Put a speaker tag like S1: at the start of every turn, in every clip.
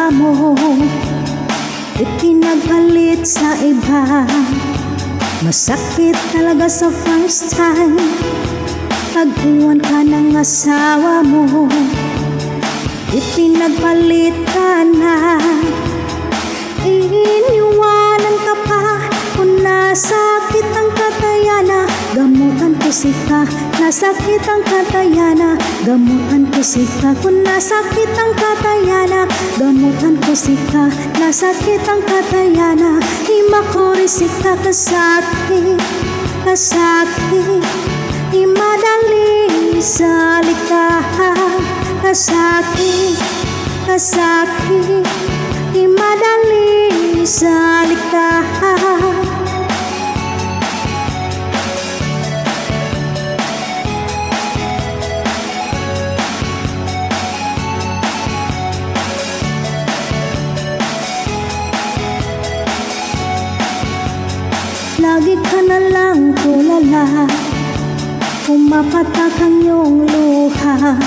S1: asawa mo, ipinagpalit sa iba. Masakit talaga sa first time pag-iwan ka ng asawa mo, ipinagpalit ka na. Iniwanan ka pa kung nasakit ang katayana. Gamutan ko sika, nasakit ang katayana. Gamutan ko sika kung nasakit ang katayana. Gamutan ko sika, nasakit ang katayana. Imakorisika kasakit, kasakit. Imadali sa likahan, kasakit, kasakit. Imadali sa likahan. Lagi ka na lang tulala, pumapatak ang iyong luha.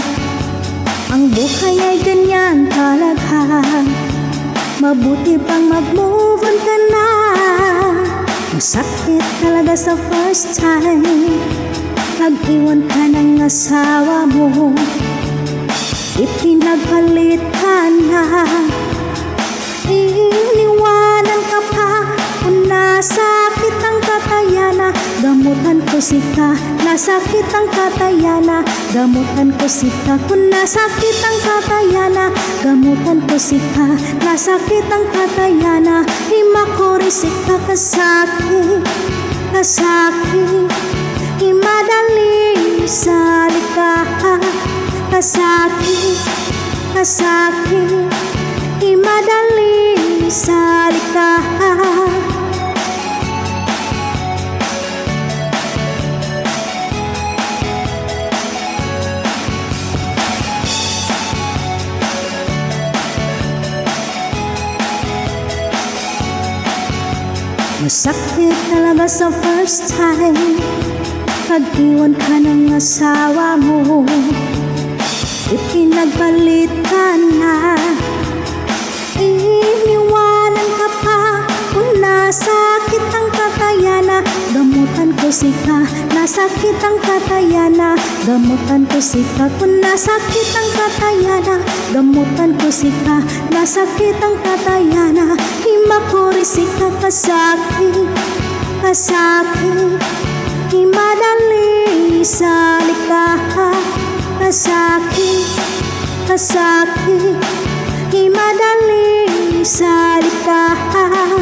S1: Ang buhay ay ganyan talaga, mabuti pang mag-move on ka na. Masakit talaga sa first time pag-iwan ka ng asawa mo, ipinagpalit ka na. Iniwanan ka pa kung nasakit ang katayana. Gamutan ko sika, nasakit ang katayana. Gamutan ko sika kung nasakit ang katayana. Gamutan ko sika, nasakit ang katayana. Imakorisika kasakit, kasakit. Imadali sa likahan, kasakit, kasakit. Imadali sa likahan. Masakit talaga sa first time pag-iwan ka ng asawa mo, ipinagpalit ka na. Iniwanan ka pa kung nasakit ang katayana. Gamutan ko sika, nasakit ang katayana. Gamutan ko sika kung nasakit ang katayana. Gamutan ko sika, nasakit ang katayana. Imakorisika kasakit, kasakit. Imadali sa likahan, kasakit, kasakit. Imadali sa likahan.